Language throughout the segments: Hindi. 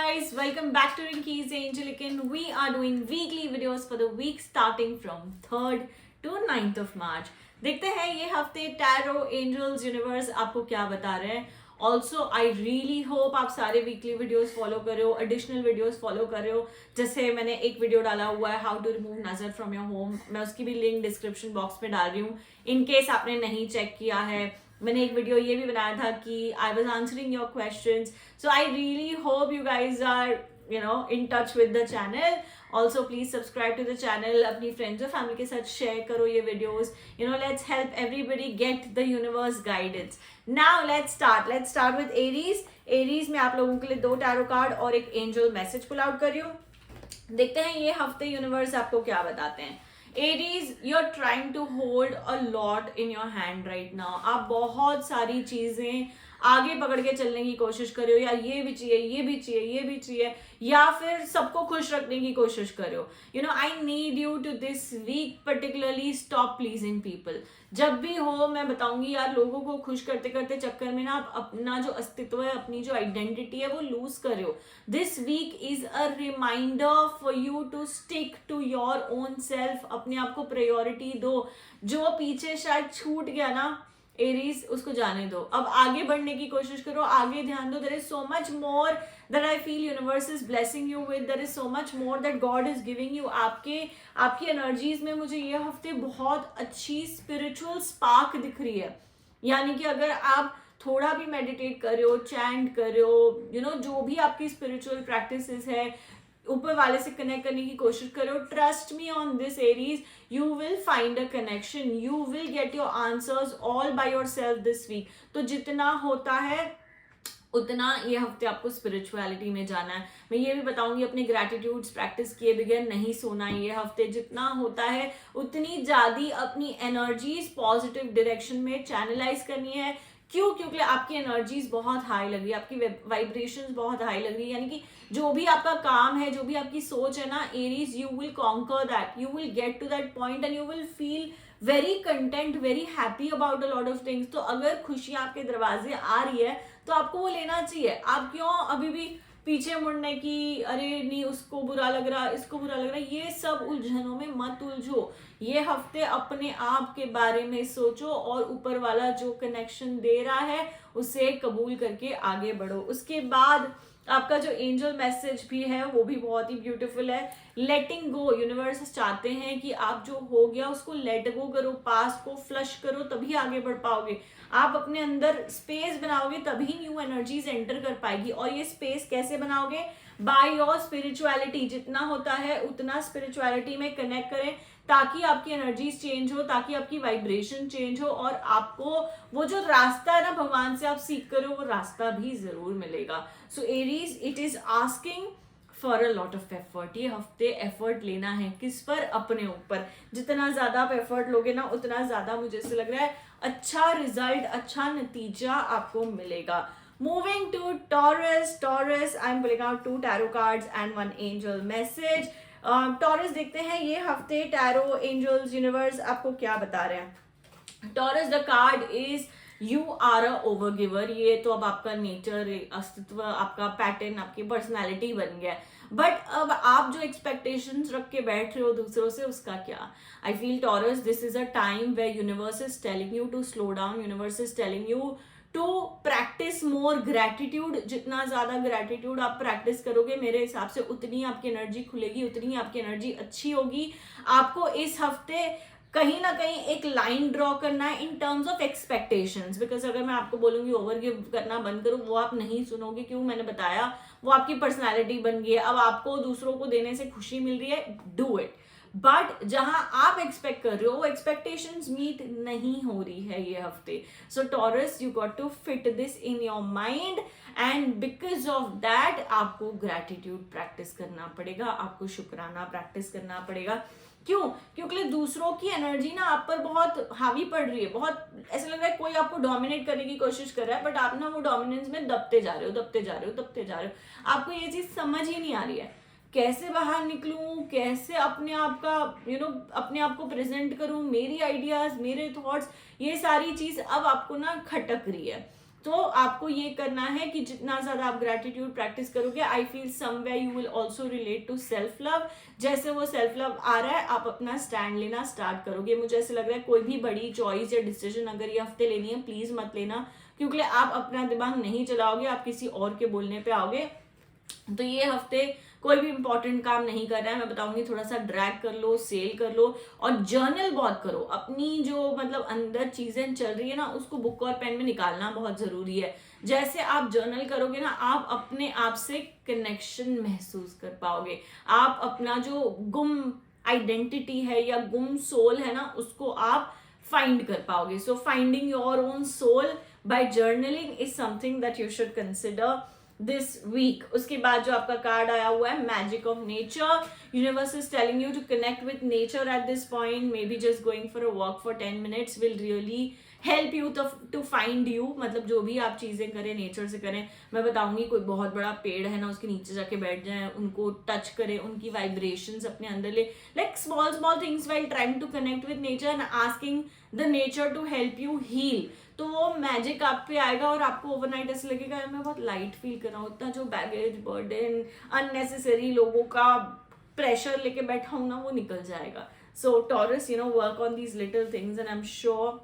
guys, welcome back to Rinky's Angelic and we are doing weekly videos for the week starting from 3rd to 9th of March. देखते हैं ये हफ्ते टैरो एंजल्स यूनिवर्स आपको क्या बता रहे हैं. ऑल्सो आई रियली होप आप सारे वीकली वीडियोस फॉलो कर रहे हो, एडिशनल वीडियोस फॉलो कर रहे हो. जैसे मैंने एक वीडियो डाला हुआ है हाउ टू रिमूव नजर फ्रॉम योर होम, मैं उसकी भी लिंक डिस्क्रिप्शन बॉक्स में डाल रही हूँ इन केस आपने नहीं चेक किया है. मैंने एक वीडियो ये भी बनाया था कि I was answering your questions. So I really hope you guys are in touch with the channel. Also please subscribe to the channel, अपनी friends और family के साथ share करो ये videos. Let's help everybody get the universe guidance. Now let's start with Aries. Aries में आप लोगों के लिए 2 tarot card और एक angel message pull out कर रही हूँ. देखते हैं ये हफ्ते यूनिवर्स आपको क्या बताते हैं. Aries, you're trying to hold a lot in your hand right now. आप बहुत सारी चीजें आगे पकड़ के चलने की कोशिश कर रहे हो, या ये भी चाहिए, ये भी चाहिए, ये भी चाहिए, या फिर सबको खुश रखने की कोशिश कर रहे हो. I need you to this week particularly stop pleasing people. जब भी हो मैं बताऊंगी यार, लोगों को खुश करते करते चक्कर में ना आप अपना जो अस्तित्व है, अपनी जो आइडेंटिटी है वो लूज कर रहे हो. This week is a reminder for you to stick to your own self. अपने आप को प्रायोरिटी दो. जो पीछे शायद छूट गया ना एरीज, उसको जाने दो. अब आगे बढ़ने की कोशिश करो, आगे ध्यान दो. There is so much more that I feel universe is blessing you with. There is so much more that God is giving you. आपकी एनर्जीज में मुझे ये हफ्ते बहुत अच्छी स्पिरिचुअल स्पार्क दिख रही है. यानी कि अगर आप थोड़ा भी मेडिटेट कर रहे हो, चैंट कर रहे हो, जो भी आपकी स्पिरिचुअल प्रैक्टिसेस है, ऊपर वाले से कनेक्ट करने की कोशिश करो. Trust me on this Aries, you will find a connection, you will get your answers all by yourself this week. तो जितना होता है उतना ये हफ्ते आपको स्पिरिचुअलिटी में जाना है. मैं ये भी बताऊंगी अपने ग्रैटिट्यूड्स प्रैक्टिस किए बगैर नहीं सोना है ये हफ्ते. जितना होता है उतनी ज्यादा अपनी एनर्जीज पॉजिटिव डायरेक्शन में चैनलाइज करनी है. क्यों? क्योंकि आपकी एनर्जीज बहुत हाई लग रही है, आपकी वाइब्रेशंस बहुत हाई लग रही है. यानी कि जो भी आपका काम है, जो भी आपकी सोच है ना Aries, you will conquer that, you will get to that point and you will feel very content, very happy about a lot of things. तो अगर खुशियां आपके दरवाजे आ रही है तो आपको वो लेना चाहिए. आप क्यों अभी भी पीछे मुड़ने की, अरे नहीं उसको बुरा लग रहा, इसको बुरा लग रहा, ये सब उलझनों में मत उलझो. ये हफ्ते अपने आप के बारे में सोचो और ऊपर वाला जो कनेक्शन दे रहा है उसे कबूल करके आगे बढ़ो. उसके बाद आपका जो एंजल मैसेज भी है वो भी बहुत ही ब्यूटीफुल है. लेटिंग गो. यूनिवर्स चाहते हैं कि आप जो हो गया उसको लेट गो करो, पास्ट को फ्लश करो, तभी आगे बढ़ पाओगे. आप अपने अंदर स्पेस बनाओगे तभी न्यू एनर्जीज एंटर कर पाएगी. और ये स्पेस कैसे बनाओगे? By your spirituality. जितना होता है उतना स्पिरिचुअलिटी में कनेक्ट करें ताकि आपकी एनर्जीज चेंज हो, ताकि आपकी वाइब्रेशन चेंज हो और आपको वो जो रास्ता है ना भगवान से आप सीख कर वो रास्ता भी जरूर मिलेगा. सो Aries, it is asking for a lot of effort. ये हफ्ते एफर्ट लेना है. किस पर? अपने ऊपर. जितना ज्यादा आप एफर्ट लोगे ना उतना ज्यादा मुझे ऐसे लग रहा है अच्छा रिजल्ट, अच्छा नतीजा आपको मिलेगा. Moving to Taurus. Taurus, I'm pulling out 2 tarot cards and 1 angel message. Taurus देखते हैं ये हफ्ते टैरो एंजल्स यूनिवर्स आपको क्या बता रहे हैं. Taurus, the card is you are a over giver. ये तो अब आपका नेचर, अस्तित्व, आपका पैटर्न, आपकी पर्सनैलिटी बन गया. बट अब आप जो एक्सपेक्टेशंस रख के बैठ रहे हो दूसरों से, उसका क्या? I feel Taurus, this is a time where universe is telling you to slow down. Universe is telling you to practice more gratitude. जितना ज्यादा ग्रैटिट्यूड आप प्रैक्टिस करोगे मेरे हिसाब से उतनी आपकी एनर्जी खुलेगी, उतनी आपकी एनर्जी अच्छी होगी. आपको इस हफ्ते कहीं ना कहीं एक लाइन ड्रॉ करना है इन टर्म्स ऑफ एक्सपेक्टेशंस. बिकॉज अगर मैं आपको बोलूंगी ओवर गिव करना बंद करो, वो आप नहीं सुनोगे. क्यों? मैंने बताया वो आपकी पर्सनैलिटी बन गई है. अब आपको दूसरों को देने से खुशी मिल रही है, डू इट. बट जहां आप एक्सपेक्ट कर रहे हो वो एक्सपेक्टेशंस मीट नहीं हो रही है ये हफ्ते. So Taurus, you got to fit this in your mind and because of that आपको ग्रैटिट्यूड प्रैक्टिस करना पड़ेगा, आपको शुक्राना प्रैक्टिस करना पड़ेगा. क्यों? क्योंकि दूसरों की एनर्जी ना आप पर बहुत हावी पड़ रही है. बहुत ऐसा लग रहा है कोई आपको डोमिनेट करने की कोशिश कर रहा है, बट आप ना वो डोमिनेंस में दबते जा रहे हो, दबते जा रहे हो, दबते जा रहे हो. आपको ये चीज समझ ही नहीं आ रही है कैसे बाहर निकलूं, कैसे अपने आप का अपने आप को प्रेजेंट करूं, मेरी आइडियाज, मेरे थॉट्स, ये सारी चीज अब आपको ना खटक रही है. तो आपको ये करना है कि जितना ज्यादा आप ग्रेटिट्यूड प्रैक्टिस करोगे, I feel somewhere you will also relate to self love. जैसे वो सेल्फ लव आ रहा है, आप अपना स्टैंड लेना स्टार्ट करोगे। मुझे ऐसे लग रहा है कोई भी बड़ी चॉइस या डिसीजन अगर ये हफ्ते लेनी है, प्लीज मत लेना, क्योंकि आप अपना दिमाग नहीं चलाओगे, आप किसी और के बोलने पे आओगे। तो ये हफ्ते कोई भी इंपॉर्टेंट काम नहीं कर रहा है, मैं बताऊंगी थोड़ा सा ड्रैग कर लो, सेल कर लो और जर्नल बहुत करो। अपनी जो मतलब अंदर चीजें चल रही है ना, उसको बुक और पेन में निकालना बहुत जरूरी है। जैसे आप जर्नल करोगे ना, आप अपने आप से कनेक्शन महसूस कर पाओगे। आप अपना जो गुम आइडेंटिटी है या गुम सोल है ना, उसको आप फाइंड कर पाओगे। So finding your own soul by journaling is something that you should consider this week. उसके बाद जो आपका कार्ड आया हुआ है, magic of nature, universe is telling you to connect with nature at this point. Maybe just going for a walk for 10 minutes will really help you to find you. मतलब जो भी आप चीजें करें नेचर से करें। मैं बताऊंगी कोई बहुत बड़ा पेड़ है ना, उसके नीचे जाके बैठ जाएं, उनको टच करें, उनकी वाइब्रेशंस अपने अंदर ले, like small small things while trying to connect with nature and asking the nature to help you heal. तो वो मैजिक आप पे आएगा और आपको ओवरनाइट ऐसे लगेगा मैं बहुत लाइट फील कर रहा हूँ। इतना जो बैगेज, बर्डन, अननेसेसरी लोगों का प्रेशर लेके बैठा हूं ना, वो निकल जाएगा। So Taurus, you know, work on these little things and I am sure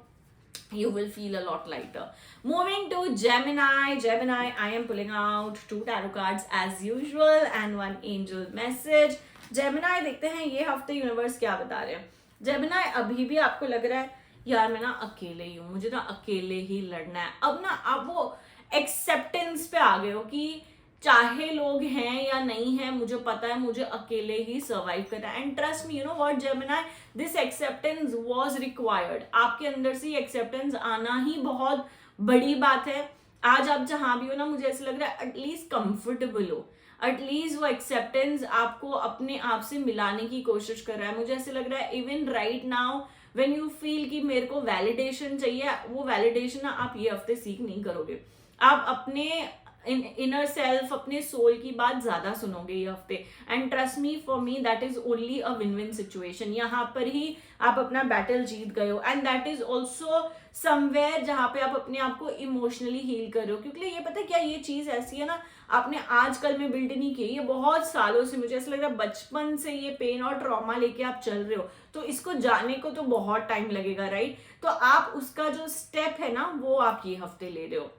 you will feel a lot lighter. Moving to Gemini. Gemini, I am pulling out 2 tarot cards as usual and 1 angel message. Gemini, देखते हैं ये हफ्ते यूनिवर्स क्या बता रहे हैं। Gemini, अभी भी आपको लग रहा है यार मैं ना अकेले ही हूँ, मुझे ना अकेले ही लड़ना है। अब ना आप वो एक्सेप्टेंस पे आ गए हो कि चाहे लोग हैं या नहीं है, मुझे पता है मुझे अकेले ही सर्वाइव करना है। And trust me, you know what Gemini, this acceptance was required. आपके अंदर से एक्सेप्टेंस आना ही बहुत बड़ी बात है। आज आप जहां भी हो ना, मुझे ऐसा लग रहा है एटलीस्ट कंफर्टेबल हो, एटलीस्ट वो एक्सेप्टेंस आपको अपने आप से मिलाने की कोशिश कर रहा है। मुझे ऐसे लग रहा है even right now when you feel कि मेरे को वैलिडेशन चाहिए, वो वैलिडेशन आप ये हफ्ते सीख नहीं करोगे। आप अपने इनर सेल्फ, अपने सोल की बात ज्यादा सुनोगे ये हफ्ते। And trust me, for me that is only a win win situation. यहाँ पर ही आप अपना बैटल जीत गए हो and that is also somewhere जहां पे आप अपने आप को इमोशनली हील कर रहे हो। क्योंकि ये पता है क्या, ये चीज ऐसी है ना, आपने आजकल में बिल्ड नहीं की, ये बहुत सालों से, मुझे ऐसा लग रहा है बचपन से ये पेन और ट्रॉमा लेके आप चल रहे हो। तो इसको जाने को तो बहुत टाइम लगेगा, राइट? तो आप उसका जो स्टेप है ना, वो आप ये हफ्ते ले रहे हो।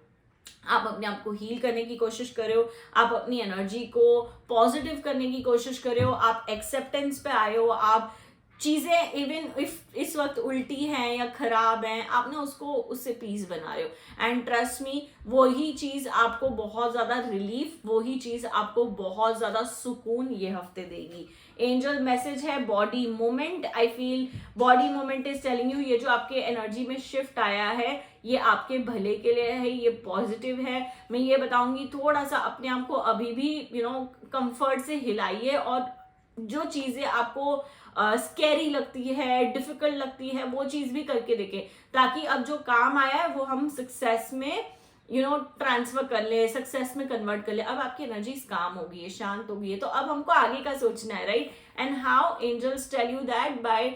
आप अपने आप को हील करने की कोशिश कर रहे हो, आप अपनी एनर्जी को पॉजिटिव करने की कोशिश कर रहे हो, आप एक्सेप्टेंस पे आए हो। आप चीजें इवन इफ इस वक्त उल्टी हैं या खराब हैं, आप ना उसको उससे पीस बना रहे हो। एंड ट्रस्ट मी, वही चीज आपको बहुत ज्यादा रिलीफ, वही चीज आपको बहुत ज्यादा सुकून ये हफ्ते देगी। एंजल मैसेज है body movement. I feel body movement is telling you, ये जो आपके एनर्जी में शिफ्ट आया है ये आपके भले के लिए है, ये पॉजिटिव है। मैं ये बताऊंगी थोड़ा सा अपने आप को अभी भी यू नो कंफर्ट से हिलाइए और जो चीजें आपको स्कैरी लगती है, डिफिकल्ट लगती है, वो चीज भी करके देखें, ताकि अब जो काम आया है वो हम सक्सेस में ट्रांसफर कर ले, सक्सेस में कन्वर्ट कर ले। अब आपकी एनर्जी काम होगी है, शांत होगी है, तो अब हमको आगे का सोचना है, right? And how angels tell you that by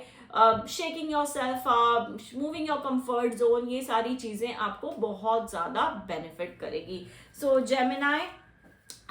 shaking yourself up, moving your comfort zone, ये सारी चीजें आपको बहुत ज्यादा बेनिफिट करेगी। So Gemini,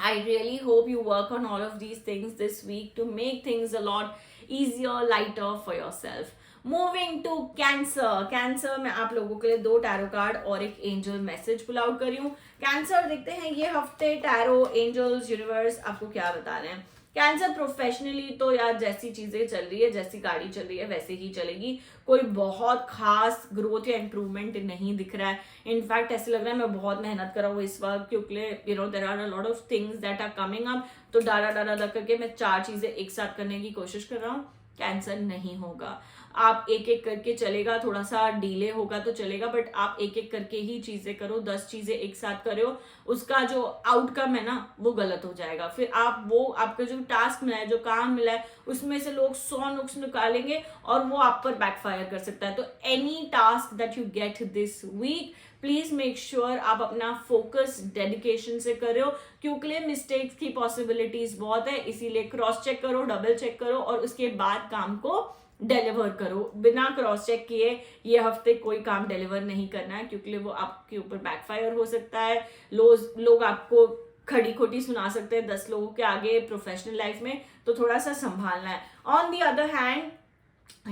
I really hope you work on all of these things this week to make things a lot easier, lighter for yourself. Moving to Cancer. Cancer में आप लोगों के लिए 2 टैरो कार्ड और एक एंजल मैसेज पुल आउट करी हूँ। कैंसर, देखते हैं ये हफ्ते टैरो, एंजल्स, यूनिवर्स आपको क्या बता रहे हैं। कैंसर, प्रोफेशनली तो यार जैसी चीजें चल रही है, जैसी गाड़ी चल रही है वैसे ही चलेगी। कोई बहुत खास ग्रोथ या इंप्रूवमेंट नहीं दिख रहा है। इनफैक्ट ऐसे लग रहा है मैं बहुत मेहनत कर रहा हूँ इस वक्त, क्योंकि there are a lot of things that are coming up. तो डारा करके मैं 4 चीजें एक साथ करने की कोशिश कर रहा हूँ। कैंसर, नहीं होगा। आप एक एक करके चलेगा, थोड़ा सा डिले होगा तो चलेगा, बट आप एक एक करके ही चीजें करो। 10 चीजें एक साथ करो, उसका जो आउटकम है ना वो गलत हो जाएगा। फिर आप वो आपका जो टास्क मिला है, जो काम मिला है, उसमें से लोग 100 नुक्स निकालेंगे और वो आप पर बैकफायर कर सकता है। तो any task that you get this week, please make sure आप अपना फोकस डेडिकेशन से करो, क्योंकि मिस्टेक्स की पॉसिबिलिटीज बहुत है। इसीलिए क्रॉस चेक करो, डबल चेक करो और उसके बाद काम को डिलीवर करो बिना क्रॉस चेक किए। ये हफ्ते कोई काम डिलीवर नहीं करना है क्योंकि वो आपके ऊपर बैकफायर हो सकता है। लोग आपको खड़ी खोटी सुना सकते हैं 10 लोगों के आगे प्रोफेशनल लाइफ में, तो थोड़ा सा संभालना है। On the other hand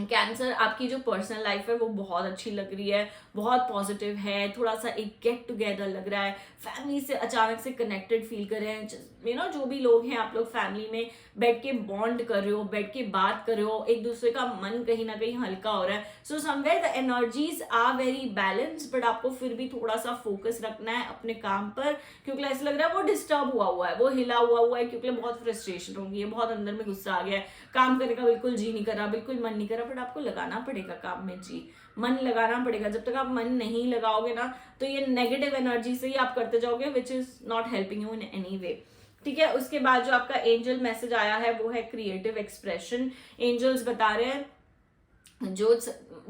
cancer, आपकी जो पर्सनल लाइफ है वो बहुत अच्छी लग रही है, बहुत पॉजिटिव है, थोड़ा सा एक गेट टुगेदर लग रहा है, फैमिली से अचानक से कनेक्टेड फील कर रहे हैं। जो भी लोग हैं, आप लोग फैमिली में बैठ के बॉन्ड कर रहे हो, बैठ के बात कर रहे हो, एक दूसरे का मन कहीं ना कहीं हल्का हो रहा है। So somewhere the energies are very balance, but आपको फिर भी थोड़ा सा फोकस रखना है अपने काम पर, क्योंकि ऐसा लग रहा है वो डिस्टर्ब हुआ है, वो हिला हुआ है, क्योंकि बहुत फ्रस्ट्रेशन होगी है, बहुत अंदर में गुस्सा आ गया है, काम करने का बिल्कुल जी नहीं कर रहा, बिल्कुल मन नहीं कर रहा, बट आपको लगाना पड़ेगा काम में जी, मन लगाना पड़ेगा। जब तक आप मन नहीं लगाओगे ना, तो ये नेगेटिव एनर्जी से ही आप करते जाओगे, which is not helping you in any way. ठीक है, उसके बाद जो आपका एंजल मैसेज आया है वो है क्रिएटिव एक्सप्रेशन। एंजल्स बता रहे हैं जो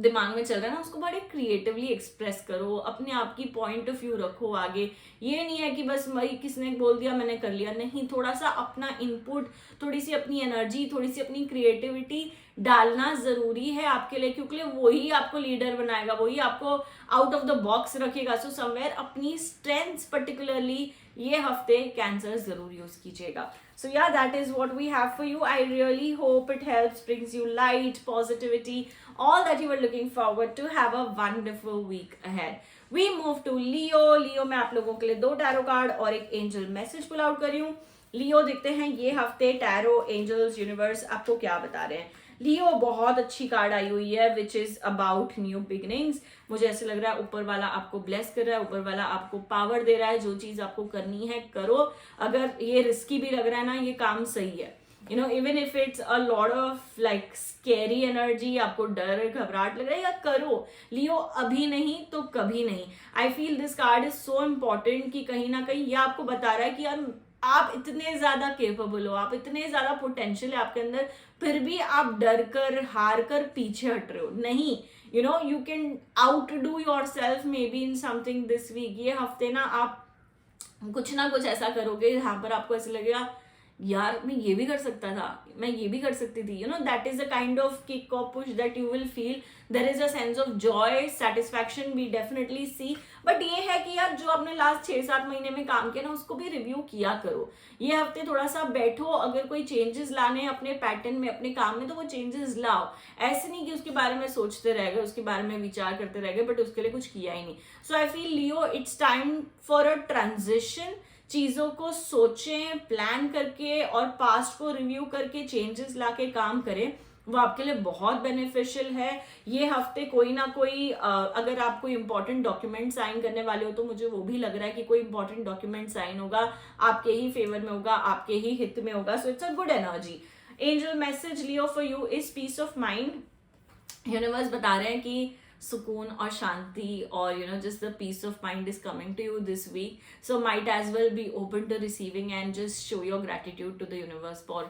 दिमाग में चल रहा है ना, उसको बड़े क्रिएटिवली एक्सप्रेस करो, अपने आप की पॉइंट ऑफ व्यू रखो आगे। ये नहीं है कि बस भाई किसने बोल दिया मैंने कर लिया, नहीं, थोड़ा सा अपना इनपुट, थोड़ी सी अपनी एनर्जी, थोड़ी सी अपनी क्रिएटिविटी डालना जरूरी है आपके लिए, क्योंकि वही आपको लीडर बनाएगा, वही आपको आउट ऑफ द बॉक्स रखेगा। सो समवेयर अपनी स्ट्रेंथ्स पर्टिकुलरली ये हफ्ते कैंसर जरूर यूज कीजिएगा। So yeah, that is what we have for you. I really hope it helps, brings you light, positivity, all that you were looking forward to. Have a wonderful week ahead. We move to Leo. Leo में आप लोगों के लिए 2 टैरो कार्ड और एक एंजल मैसेज पुल आउट कर रही हूँ। लियो, देखते हैं ये हफ्ते टैरो, एंजल्स, यूनिवर्स आपको क्या बता रहे हैं। लियो, बहुत अच्छी कार्ड आई हुई है which is about new beginnings. मुझे ऐसे लग रहा है ऊपर वाला आपको ब्लेस कर रहा है, ऊपर वाला आपको पावर दे रहा है, जो चीज आपको करनी है करो। अगर ये रिस्की भी लग रहा है ना, ये काम सही है, even if it's a lot of like scary energy, आपको डर घबराहट लग रहा है, या करो लियो, अभी नहीं तो कभी नहीं। आई feel this card is so important कि कहीं ना कहीं ये आपको बता रहा है कि यार आप इतने ज्यादा केपेबल हो, आप इतने ज्यादा पोटेंशियल है आपके अंदर, फिर भी आप डर कर, हार कर पीछे हट रहे हो। नहीं, you can outdo yourself maybe in something this week. ये हफ्ते ना आप कुछ ना कुछ ऐसा करोगे जहां पर आपको ऐसे लगेगा यार मैं ये भी कर सकता था, मैं ये भी कर सकती थी। That is a kind of kick और push that you will feel. There is a sense of joy, satisfaction we definitely see. But ये है कि यार जो आपने लास्ट 6-7 महीने में काम किया ना, उसको भी रिव्यू किया करो। ये हफ्ते थोड़ा सा बैठो, अगर कोई चेंजेस लाने हैं अपने पैटर्न में, अपने काम में, तो वो चेंजेस लाओ। ऐसे नहीं कि उसके बारे में सोचते रह गए, उसके बारे में विचार करते रह गए, बट उसके लिए कुछ किया ही नहीं। So I feel Leo, it's time for a transition. चीजों को सोचें, प्लान करके और पास्ट को रिव्यू करके चेंजेस लाके काम करें, वो आपके लिए बहुत बेनिफिशियल है। ये हफ्ते कोई ना कोई अगर आप कोई इंपॉर्टेंट डॉक्यूमेंट साइन करने वाले हो, तो मुझे वो भी लग रहा है कि कोई इंपॉर्टेंट डॉक्यूमेंट साइन होगा, आपके ही फेवर में होगा, आपके ही हित में होगा। So it's a good energy. Angel message Leo for you is peace of mind. Universe बता रहे हैं कि सुकून और शांति और just the peace of mind is coming to you this week, so might as well be open to receiving and just show your gratitude to the universe for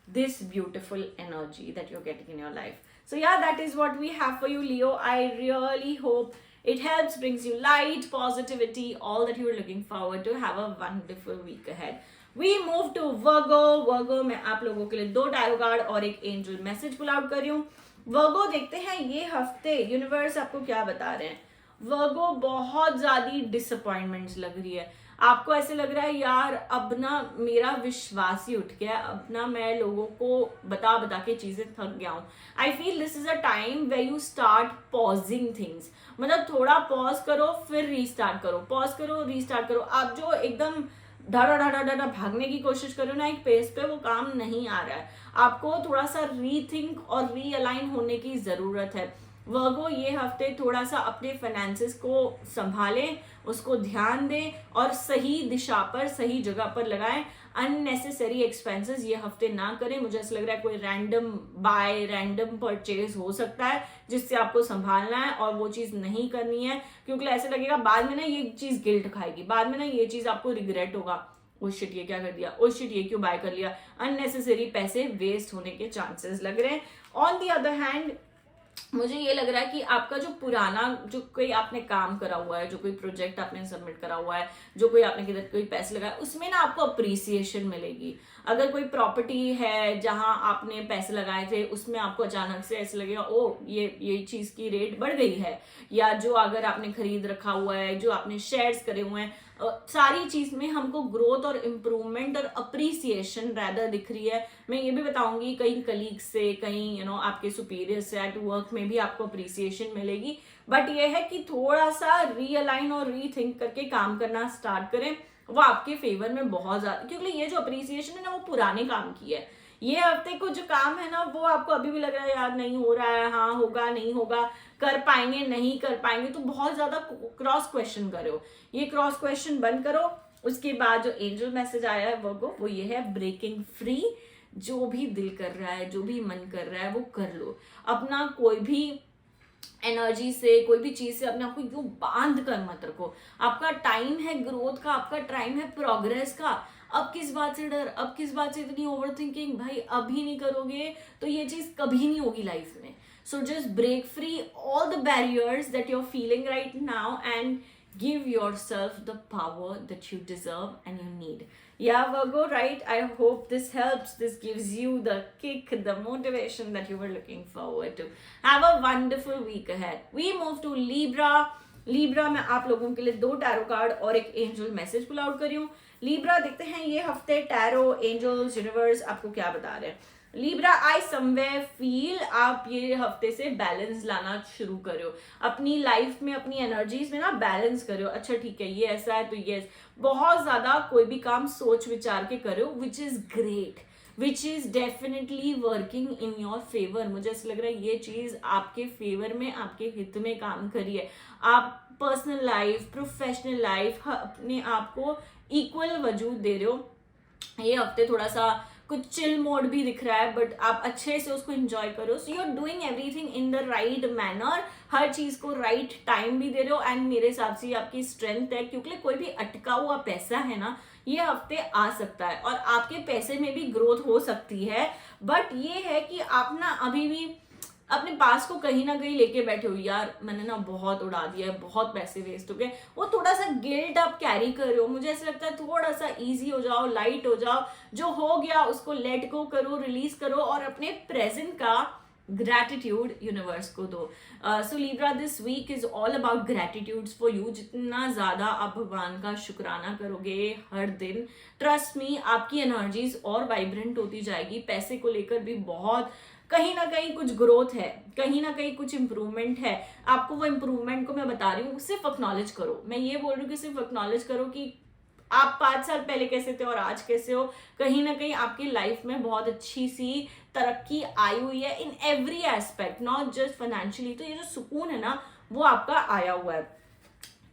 this beautiful energy that you're getting in your life. So yeah, that is what we have for you, Leo. I really hope it helps, brings you light, positivity, all that you're looking forward to. Have a wonderful week ahead. We move to Virgo. Virgo में आप लोगों के लिए 2 टैरो कार्ड और एक एंजल मैसेज पुल आउट कर रही हूँ। वर्गो, देखते हैं ये हफ्ते यूनिवर्स आपको क्या बता रहे हैं। वर्गो, बहुत ज्यादा डिसअपॉइंटमेंट्स लग रही है आपको, ऐसे लग रहा है यार अब ना मेरा विश्वास ही उठ गया, अब ना मैं लोगों को बता बता के चीजें थक गया हूँ। I feel this is a time where you start pausing things, मतलब थोड़ा पॉज करो फिर रीस्टार्ट करो, पॉज करो रीस्टार्ट करो। आप जो एकदम ढाडा ढाडा ढाडा भागने की कोशिश करो ना एक पेस पे, वो काम नहीं आ रहा है। आपको थोड़ा सा रीथिंक और रीअलाइन होने की जरूरत है। वर्गो, ये हफ्ते थोड़ा सा अपने फाइनेंसेस को संभालें, उसको ध्यान दें और सही दिशा पर, सही जगह पर लगाएं। अननेसेसरी एक्सपेंसेस ये हफ्ते ना करें। मुझे ऐसा लग रहा है कोई रैंडम बाय, रैंडम परचेज हो सकता है जिससे आपको संभालना है, और वो चीज नहीं करनी है, क्योंकि ऐसे लगेगा बाद में ना ये चीज गिल्ट खाएगी, बाद में ना ये चीज आपको रिग्रेट होगा, ओ शिट ये क्या कर दिया, ओ शिट ये क्यों बाय कर लिया। अननेसेसरी पैसे वेस्ट होने के चांसेस लग रहे हैं। ऑन दी अदर हैंड मुझे ये लग रहा है कि आपका जो पुराना जो कोई आपने काम करा हुआ है, जो कोई प्रोजेक्ट आपने सबमिट करा हुआ है, जो कोई आपने किधर कोई पैसे लगाए, उसमें ना आपको अप्रिसिएशन मिलेगी। अगर कोई प्रॉपर्टी है जहां आपने पैसे लगाए थे, उसमें आपको अचानक से ऐसे लगेगा ओ ये चीज की रेट बढ़ गई है, या जो अगर आपने खरीद रखा हुआ है, जो आपने शेयर्स करे हुए हैं, सारी चीज में हमको ग्रोथ और इम्प्रूवमेंट और अप्रिसिएशन रैदर दिख रही है। मैं ये भी बताऊंगी कहीं कलीग से, कहीं आपके सुपीरियर से एट वर्क में भी आपको अप्रिसिएशन मिलेगी। बट ये है कि थोड़ा सा रीअलाइन और रीथिंक करके काम करना स्टार्ट करें, वो आपके फेवर में बहुत ज्यादा, क्योंकि ये जो अप्रिसिएशन है ना वो पुराने काम की है। ये हफ्ते को जो काम है ना वो आपको अभी भी लग रहा है यार नहीं हो रहा है, हाँ होगा नहीं होगा, कर पाएंगे नहीं कर पाएंगे, तो बहुत ज्यादा क्रॉस क्वेश्चन करो। ये क्रॉस क्वेश्चन बंद करो। उसके बाद जो एंजल मैसेज आया है वो ये है ब्रेकिंग फ्री। जो भी दिल कर रहा है, जो भी मन कर रहा है वो कर लो। अपना कोई भी एनर्जी से, कोई भी चीज से अपने आप को यूं बांध कर मत रखो। आपका टाइम है ग्रोथ का, आपका टाइम है प्रोग्रेस का। अब किस बात से डर, अब किस बात से इतनी ओवर थिंकिंग? भाई अभी नहीं करोगे तो ये चीज कभी नहीं होगी लाइफ में। So just break free all the barriers that you are feeling right now and give yourself the power that you deserve and you need. Yeah, Virgo, right? I hope this helps. This gives you the kick, the motivation that you were looking forward to. Have a wonderful week ahead. We move to Libra. Libra में आप लोगों के लिए 2 टैरो कार्ड और एक एंजल मैसेज पुल आउट करी हूँ। Libra देखते हैं ये हफ्ते टैरो, एंजल्स, यूनिवर्स आपको क्या बता रहे हैं। लिब्रा, आई समवेयर फील आप ये हफ्ते से बैलेंस लाना शुरू करो अपनी लाइफ में, अपनी एनर्जीज में ना बैलेंस करो। अच्छा ठीक है ये ऐसा है तो ये बहुत ज्यादा कोई भी काम सोच विचार के करो, which is great, which is definitely working in your favour. मुझे ऐसा लग रहा है ये चीज आपके फेवर में, आपके हित में काम करी है। आप पर्सनल लाइफ, प्रोफेशनल लाइफ, अपने आप को इक्वल वजूद दे रहे हो। ये हफ्ते थोड़ा सा कुछ चिल मोड भी दिख रहा है, बट आप अच्छे से उसको एंजॉय करो। So you are doing everything in the right manner, हर चीज को राइट टाइम भी दे रहे हो। एंड मेरे हिसाब से आपकी स्ट्रेंथ है, क्योंकि कोई भी अटका हुआ पैसा है ना ये हफ्ते आ सकता है और आपके पैसे में भी ग्रोथ हो सकती है। बट ये है कि आप ना अभी भी अपने पास को कहीं ना कहीं लेके बैठे हो, यार मैंने ना बहुत उड़ा दिया है, बहुत पैसे वेस्ट हो गए, वो थोड़ा सा गिल्ट आप कैरी कर रहे हो। मुझे ऐसा लगता है थोड़ा सा इजी हो जाओ, लाइट हो जाओ, जो हो गया उसको लेट गो करो, रिलीज करो और अपने प्रेजेंट का ग्रैटिट्यूड यूनिवर्स को दो। So Libra, this week is all about gratitudes for you. जितना ज्यादा आप भगवान का शुक्राना करोगे हर दिन, ट्रस्ट मी आपकी एनर्जीज और वाइब्रेंट होती जाएगी। पैसे को लेकर भी बहुत कहीं ना कहीं कुछ ग्रोथ है, कहीं ना कहीं कुछ इंप्रूवमेंट है। आपको वो इंप्रूवमेंट को मैं बता रही हूँ, सिर्फ एक्नॉलेज करो। मैं ये बोल रही हूँ कि सिर्फ एक्नॉलेज करो कि आप 5 साल पहले कैसे थे और आज कैसे हो। कहीं ना कहीं आपकी लाइफ में बहुत अच्छी सी तरक्की आई हुई है in every aspect, not just financially. तो ये जो सुकून है ना वो आपका आया हुआ है।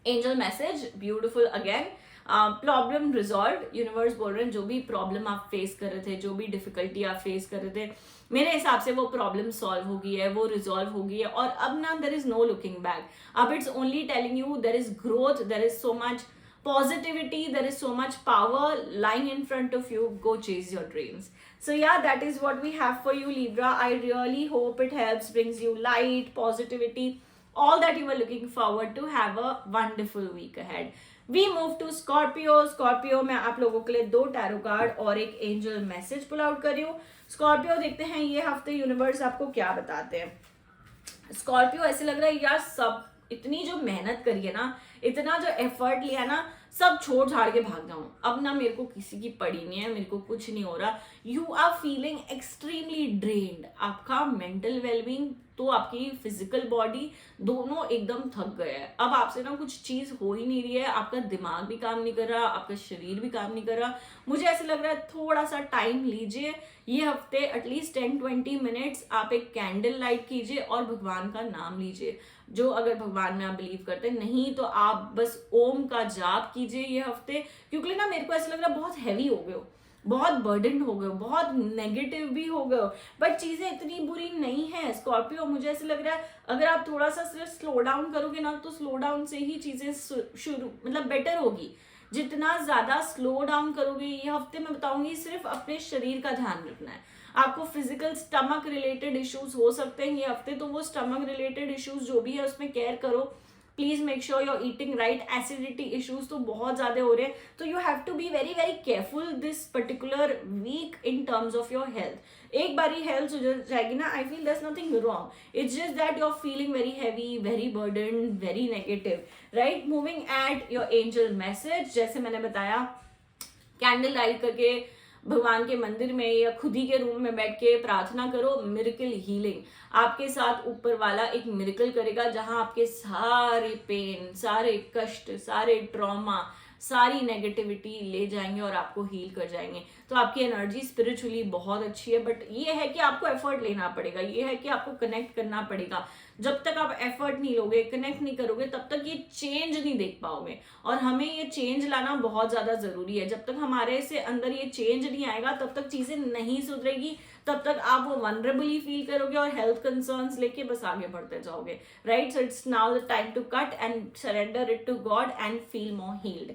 Angel message beautiful again, problem resolve. Universe बोल रहे हैं जो भी प्रॉब्लम आप फेस कर रहे थे, जो भी डिफिकल्टी आप फेस कर रहे थे, मेरे हिसाब से वो प्रॉब्लम सॉल्व हो गई है, वो रिजॉल्व हो गई है। और अब ना there is no looking back. अब it's only telling you there is growth, there is so much positivity, there is so much power lying in front of you. Go chase your dreams. So yeah, that is what we have for you, Libra. I really hope it helps, brings you light, positivity, all that you were looking forward to. Have a wonderful week ahead. We move to Scorpio. Scorpio में आप लोगों के लिए 2 टैरो कार्ड और एक एंजल मैसेज पुल आउट कर रही हूँ। स्कॉर्पियो देखते हैं ये हफ्ते यूनिवर्स आपको क्या बताते हैं। स्कॉर्पियो ऐसे लग रहा है यार सब इतनी जो मेहनत करी है ना, इतना जो एफर्ट लिया ना, सब छोड़ छाड़ के भाग जाऊं। अब ना मेरे को किसी की पड़ी नहीं है, मेरे को कुछ नहीं हो रहा। You are feeling extremely drained. आपका मेंटल वेलबींग तो आपकी फिजिकल बॉडी दोनों एकदम थक गए हैं। अब आपसे ना कुछ चीज हो ही नहीं रही है, आपका दिमाग भी काम नहीं कर रहा, आपका शरीर भी काम नहीं कर रहा। मुझे ऐसे लग रहा है थोड़ा सा टाइम लीजिए ये हफ्ते, एटलीस्ट 10-20 मिनट्स आप एक कैंडल लाइट कीजिए और भगवान का नाम लीजिए। जो अगर भगवान में आप बिलीव करते हैं, नहीं तो आप बस ओम का जाप कीजिए ये हफ्ते। क्योंकि ना मेरे को ऐसा लग रहा है बहुत हैवी हो गए हो, बहुत बर्डन हो गए हो, बहुत नेगेटिव भी हो गए हो। बट चीजें इतनी बुरी नहीं है स्कॉर्पियो। मुझे ऐसे लग रहा है अगर आप थोड़ा सा सिर्फ स्लो डाउन करोगे ना, तो स्लो डाउन से ही चीजें शुरू मतलब बेटर होगी। जितना ज्यादा स्लो डाउन करोगे ये हफ्ते, मैं बताऊंगी सिर्फ अपने शरीर का ध्यान रखना है। आपको फिजिकल स्टमक रिलेटेड इश्यूज हो सकते हैं ये हफ्ते, तो वो स्टमक रिलेटेड इश्यूज जो भी है उसमें केयर करो। Please make sure you are eating right. Acidity issues तो बहुत ज्यादा हो रहे हैं, तो you have to be very very careful this particular week in terms of your health. एक बारी हेल्थ सुधर जाएगी ना, I feel there's nothing wrong, it's just that you're feeling very heavy, very burdened, very negative, right? Moving at your angel message, जैसे मैंने बताया कैंडल लाइट करके भगवान के मंदिर में या खुद ही के रूम में बैठ के प्रार्थना करो। मिरेकल हीलिंग आपके साथ ऊपर वाला एक मिरेकल करेगा, जहां आपके सारे पेन, सारे कष्ट, सारे ट्रॉमा, सारी नेगेटिविटी ले जाएंगे और आपको हील कर जाएंगे। तो आपकी एनर्जी स्पिरिचुअली बहुत अच्छी है, बट ये है कि आपको एफर्ट लेना पड़ेगा, ये है कि आपको कनेक्ट करना पड़ेगा। जब तक आप एफर्ट नहीं लोगे, कनेक्ट नहीं करोगे, तब तक ये चेंज नहीं देख पाओगे। और हमें ये चेंज लाना बहुत ज्यादा जरूरी है। जब तक हमारे से अंदर ये चेंज नहीं आएगा, तब तक चीजें नहीं सुधरेगी, तब तक आप वो वनरेबली फील करोगे और हेल्थ कंसर्न्स लेके बस आगे बढ़ते जाओगे, right? So it's now the time to cut and surrender it to God and feel more healed.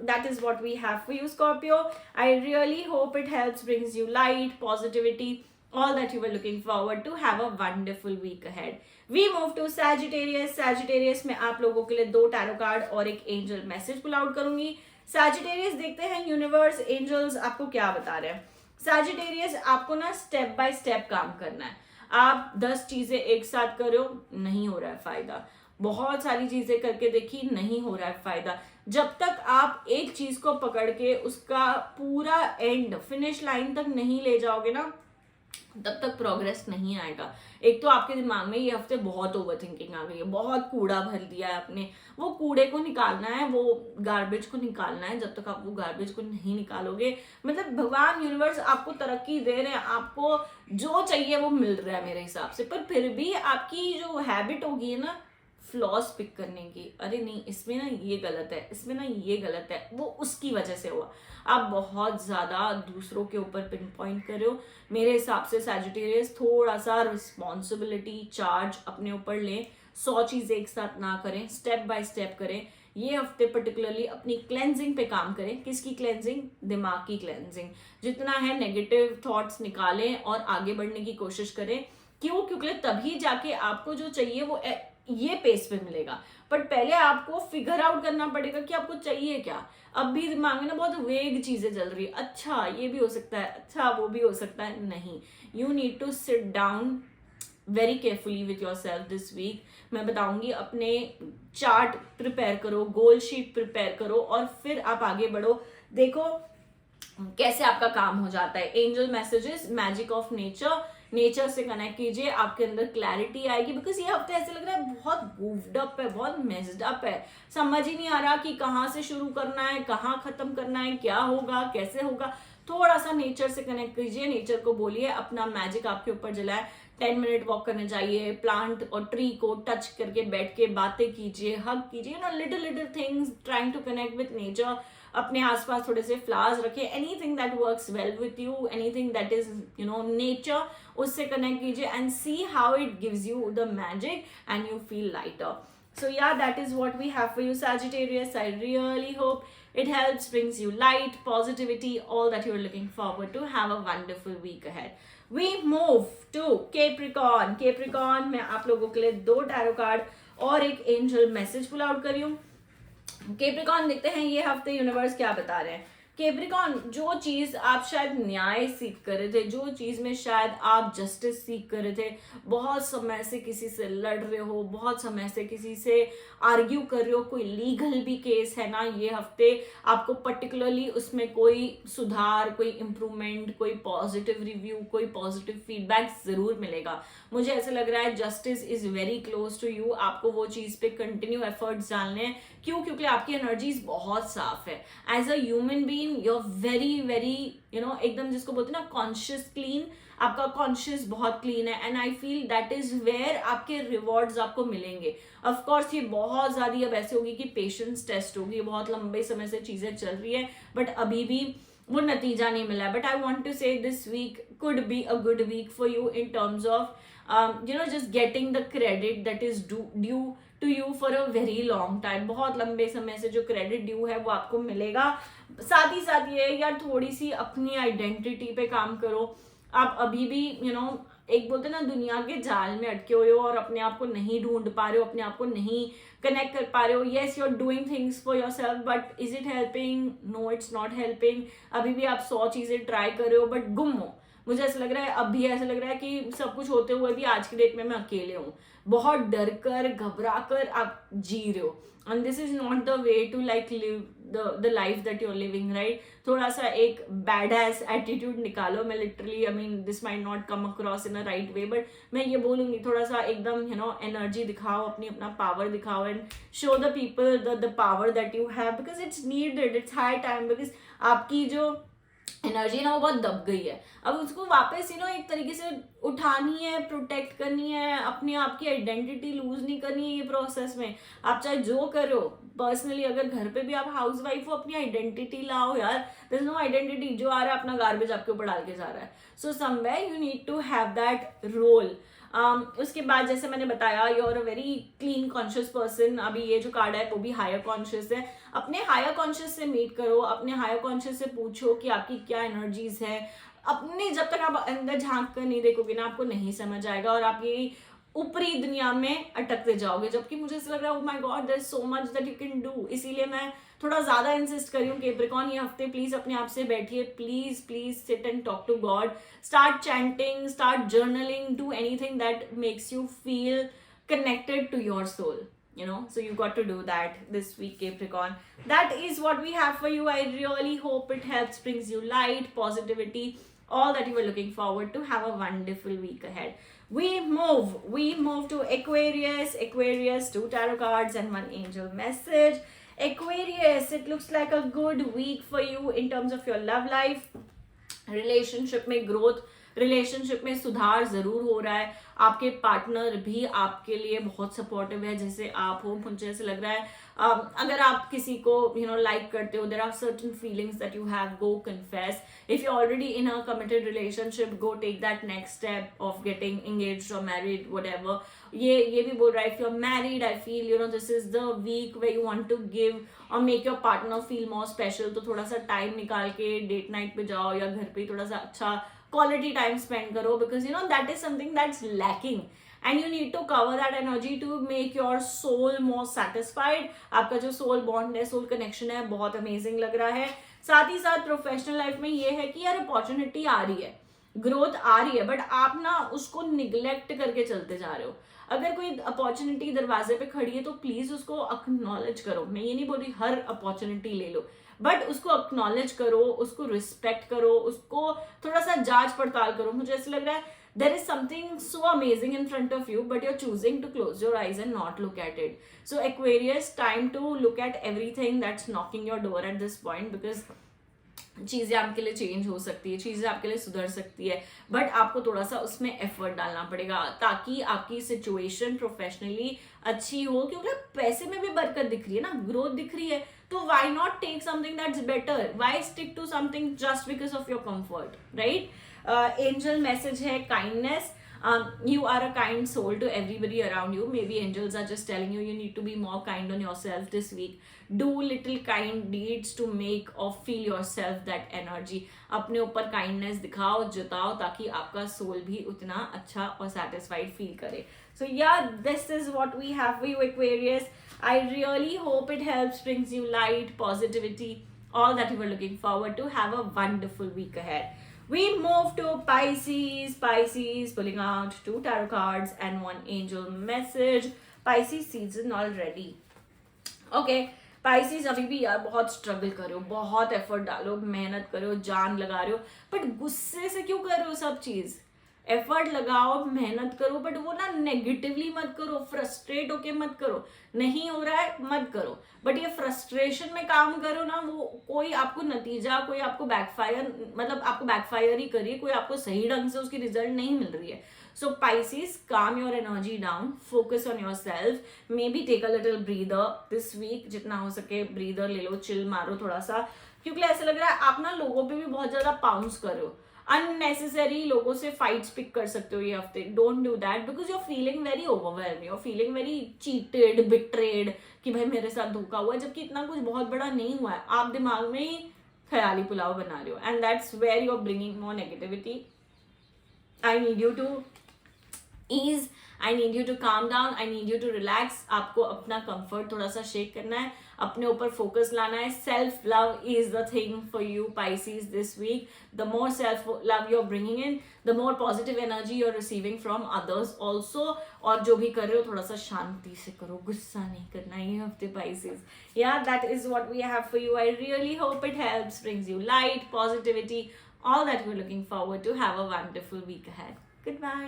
That is what we have for you, Scorpio. I really hope it helps, brings you light, positivity, all that you were looking forward to. Have a wonderful week ahead. We move to Sagittarius. Sagittarius में आप लोगों के लिए 2 टैरो कार्ड और एक एंजल मैसेज पुल आउट करूंगी. Sagittarius देखते हैं यूनिवर्स एंजल्स आपको क्या बता रहे हैं. Sagittarius आपको ना स्टेप बाय स्टेप काम करना है. आप 10 चीजें एक साथ करो, नहीं हो रहा है फायदा. बहुत सारी चीजें करके देखी, नहीं हो रहा है फायदा. जब तक आप एक चीज को पकड़ के उसका पूरा एंड फिनिश लाइन तक नहीं ले जाओगे ना, तब तक प्रोग्रेस नहीं आएगा. एक तो आपके दिमाग में ये हफ्ते बहुत ओवरथिंकिंग आ गई है, बहुत कूड़ा भर दिया है आपने. वो कूड़े को निकालना है, वो गार्बेज को निकालना है. जब तक आप वो गार्बेज को नहीं निकालोगे, मतलब भगवान यूनिवर्स आपको तरक्की दे रहे हैं, आपको जो चाहिए वो मिल रहा है मेरे हिसाब से. पर फिर भी आपकी जो हैबिट होगी है ना फ्लॉस पिक करने की, अरे नहीं इसमें ना ये गलत है, इसमें ना ये गलत है, वो उसकी वजह से हुआ. आप बहुत ज्यादा दूसरों के ऊपर पिन पॉइंट कर रहे हो. मेरे हिसाब से सैजिटेरियस थोड़ा सा रिस्पॉन्सिबिलिटी चार्ज अपने ऊपर लें. 100 चीजें एक साथ ना करें, स्टेप बाय स्टेप करें. ये हफ्ते पर्टिकुलरली अपनी क्लेंजिंग पे काम करें. किसकी क्लेंजिंग? दिमाग की क्लेंजिंग. जितना है नेगेटिव थॉट्स निकालें और आगे बढ़ने की कोशिश करें. क्यों? क्योंकि तभी जाके आपको जो चाहिए वो ये पेस पे मिलेगा. बट पहले आपको फिगर आउट करना पड़ेगा कि आपको चाहिए क्या. अब भी दिमाग में ना बहुत वेग चीजें चल रही है. अच्छा ये भी हो सकता है, अच्छा वो भी हो सकता है. नहीं, you need to sit down very carefully with yourself this week. मैं बताऊंगी, अपने चार्ट प्रिपेयर करो, गोल शीट प्रिपेयर करो और फिर आप आगे बढ़ो. देखो कैसे आपका काम हो जाता है. Angel messages, magic of nature, nature से कनेक्ट कीजिए, आपके अंदर क्लैरिटी आएगी. बिकॉज ये हफ्ते ऐसे लग रहा है बहुत गूफ्ड अप है, बहुत मेस्ड अप है. समझ ही नहीं आ रहा कि कहाँ से शुरू करना है, कहाँ खत्म करना है, क्या होगा, कैसे होगा. थोड़ा सा नेचर से कनेक्ट कीजिए, नेचर को बोलिए अपना मैजिक आपके ऊपर जलाए. 10 मिनट वॉक करने जाइए, प्लांट और ट्री को टच करके बैठ के बातें कीजिए, हग कीजिए. Little little things, trying to connect with nature. अपने आसपास थोड़े से फ्लावर्स रखे. Anything that works well with you, anything that is nature, उससे कनेक्ट कीजिए and see how it gives you the magic and you feel lighter. So yeah, that is what we have for you, Sagittarius. I really hope it helps, brings you light, positivity, all that you're looking forward to. Have a wonderful week ahead. We move to Capricorn. Capricorn में आप लोगों के लिए 2 टैरो कार्ड और एक एंजल मैसेज पुल आउट करी हूँ. केप्रिकॉन देखते हैं ये हफ्ते यूनिवर्स क्या बता रहे हैं. केप्रिकॉन, जो चीज आप शायद न्याय सीख कर रहे थे, जो चीज में शायद आप जस्टिस सीख कर रहे थे, बहुत समय से किसी से लड़ रहे हो, बहुत समय से किसी से आर्ग्यू कर रहे हो, कोई लीगल भी केस है ना, ये हफ्ते आपको पर्टिकुलरली उसमें कोई सुधार, कोई इम्प्रूवमेंट, कोई पॉजिटिव रिव्यू, कोई पॉजिटिव फीडबैक जरूर मिलेगा. मुझे ऐसा लग रहा है justice is very close to you. आपको वो चीज पे कंटिन्यू एफर्ट्स डालने हैं. क्यों? क्योंकि आपकी एनर्जीज बहुत साफ है. As a human being you are very very एकदम जिसको बोलते हैं ना कॉन्शियस क्लीन. आपका कॉन्शियस बहुत क्लीन है and I feel that is where आपके रिवॉर्ड्स आपको मिलेंगे. ऑफ कोर्स ये बहुत ज्यादा अब ऐसे होगी कि पेशेंस टेस्ट होगी, बहुत लंबे समय से चीजें चल रही है बट अभी भी वो नतीजा नहीं मिला है. But I want to say this week could be a good week for you in terms of just getting the credit that is due to you for a very long time. बहुत लंबे समय से जो क्रेडिट ड्यू है वो आपको मिलेगा। साथ ही साथ ये यार थोड़ी सी अपनी आइडेंटिटी पे काम करो। आप अभी भी एक बोलते ना दुनिया के जाल में अटके हुए हो और अपने आप को नहीं ढूंढ पा रहे हो, अपने आप को नहीं कनेक्ट कर पा रहे हो। Yes you are doing things for yourself, but is it helping? No, it's not helping. अभी भी आप 100 चीजें ट्राई कर रहे हो बट गुम हो। मुझे ऐसा लग रहा है, अब भी ऐसा लग रहा है कि सब कुछ होते हुए भी आज की डेट में मैं अकेले हूँ। बहुत डर कर घबरा कर आप जी रहे हो, and this is not the way to like live the life that you are living, right? थोड़ा सा एक बैड एस एटीट्यूड निकालो। मैं literally I mean this might not come across in a right way, but मैं ये बोलूंगी थोड़ा सा एकदम एनर्जी दिखाओ, अपना पावर दिखाओ and show the people the power that you have, because it's needed, it's high time. Because आपकी जो एनर्जी ना वो बहुत दब गई है, अब उसको वापस एक तरीके से उठानी है, प्रोटेक्ट करनी है, अपने आप की आइडेंटिटी लूज नहीं करनी है ये प्रोसेस में। आप चाहे जो करो पर्सनली, अगर घर पे भी आप हाउस वाइफ हो, अपनी आइडेंटिटी लाओ यार। देयर इज नो आइडेंटिटी, जो आ रहा है अपना गार्बेज आपके ऊपर डाल के जा रहा है। So somewhere you need to have that role. उसके बाद जैसे मैंने बताया, you are a very clean conscious person. अभी ये जो कार्ड है वो भी हायर कॉन्शियस है। अपने हायर कॉन्शियस से मीट करो, अपने हायर कॉन्शियस से पूछो कि आपकी क्या एनर्जीज है। अपने जब तक आप अंदर झांक कर नहीं देखोगे ना, आपको नहीं समझ आएगा और आप ये ऊपरी दुनिया में अटकते जाओगे। जबकि मुझे ऐसा लग रहा है oh my God there is so much that you can do. इसीलिए मैं थोड़ा ज्यादा इंसिस्ट कर रही हूँ कैप्रिकॉर्न, ये हफ्ते प्लीज अपने आप से बैठिए, please please sit and talk to God, start chanting, start journaling, do anything that makes you feel connected to your soul, so you got to do that this week, Capricorn. That is what we have for you. I really hope it helps, brings you light, positivity, all that you were looking forward to. Have a wonderful week ahead. We move to Aquarius, 2 tarot cards and 1 angel message. Aquarius, it looks like a good week for you in terms of your love life, relationship में ग्रोथ, रिलेशनशिप में सुधार जरूर हो रहा है। आपके पार्टनर भी आपके लिए बहुत सपोर्टिव है, जैसे आप हो। मुझे ऐसे लग रहा है अगर आप किसी को लाइक करते हो, there are certain feelings that you have, go confess. If you already in a committed relationship, go take that next step of getting engaged और मैरिड, व्हाटएवर। ये भी बोल रहा है, if you are married, I feel this is the week way you want to give और make your partner feel more special. तो थोड़ा सा टाइम निकाल के डेट नाइट पे जाओ या घर पे थोड़ा सा अच्छा quality time spend karo, because that is something that's lacking and you need to cover that energy to make your soul more satisfied. आपका जो soul bond है, soul connection है, बहुत amazing लग रहा है। साथ ही साथ प्रोफेशनल लाइफ में ये है कि यार अपॉर्चुनिटी आ रही है, ग्रोथ आ रही है, बट आप ना उसको निग्लेक्ट करके चलते जा रहे हो। अगर कोई अपॉर्चुनिटी दरवाजे पे खड़ी है तो प्लीज उसको एक्नॉलेज करो। मैं ये नहीं बोल रही हर अपॉर्चुनिटी ले लो, बट उसको एक्नॉलेज करो, उसको रिस्पेक्ट करो, उसको थोड़ा सा जांच पड़ताल करो। मुझे ऐसा लग रहा है there is something so amazing in front of you, but you're choosing to close your eyes and not look at it. So Aquarius, time to look at everything that's knocking your door at this point, because चीजें आपके लिए चेंज हो सकती है, चीजें आपके लिए सुधर सकती है, बट आपको थोड़ा सा उसमें एफर्ट डालना पड़ेगा ताकि आपकी सिचुएशन प्रोफेशनली अच्छी हो। क्योंकि पैसे में भी बरकत दिख रही है ना, ग्रोथ दिख रही है, तो why not take something that's better, why stick to something just because of your comfort, right? Angel message है kindness. You are a kind soul to everybody around you. Maybe angels are just telling you need to be more kind on yourself this week. Do little kind deeds to make or feel yourself that energy. अपने ऊपर kindness दिखाओ, जताओ, ताकि आपका soul भी उतना अच्छा और satisfied feel करे. So yeah, this is what we have for you, Aquarius. I really hope it helps, brings you light, positivity, all that you were looking forward to. Have a wonderful week ahead. We move to Pisces. Pisces, pulling out 2 tarot cards and 1 angel message. Pisces season already. Okay. Pisces, अभी भी यार बहुत स्ट्रगल करो, बहुत एफर्ट डालो, मेहनत करो, जान लगा रहे हो, बट गुस्से से क्यों कर रहे हो सब चीज? एफर्ट लगाओ, मेहनत करो, बट वो ना नेगेटिवली मत करो, फ्रस्ट्रेट होके मत करो। नहीं हो रहा है मत करो, बट ये फ्रस्ट्रेशन में काम करो ना, वो कोई आपको नतीजा, कोई आपको बैकफायर, मतलब आपको बैकफायर ही करिए, कोई आपको सही ढंग से उसकी रिजल्ट नहीं मिल रही है। सो Pisces, calm your energy down, focus on yourself, maybe take a little breather this week, जितना हो सके ब्रीदर ले लो, चिल मारो थोड़ा सा, क्योंकि ऐसा लग रहा है आप ना लोगों पे भी बहुत ज्यादा पाउंस कर रहे हो। अननेसेसरी लोगों से फाइट्स पिक कर सकते हो ये हफ्ते. Don't do that because you are feeling very overwhelm, you are feeling very cheated, betrayed कि भाई मेरे साथ धोखा हुआ है, जबकि इतना कुछ बहुत बड़ा नहीं हुआ है. आप दिमाग में ही ख्याली पुलाव बना रहे हो and that's where you are bringing more negativity. I need you to ease, I need you to calm down, I need you to relax. आपको अपना comfort थोड़ा सा शेक करना है, अपने ऊपर फोकस लाना है. Self love is the thing for you Pisces this week. The more self love you're bringing in, the more positive energy you're receiving from others also. और जो भी कर रहे हो थोड़ा सा शांति से करो, गुस्सा नहीं करना ये हफ्ते Pisces. Yeah, that is what we have for you. I really hope it helps, brings you light, positivity, all that you're looking forward to. Have a wonderful week ahead. Goodbye.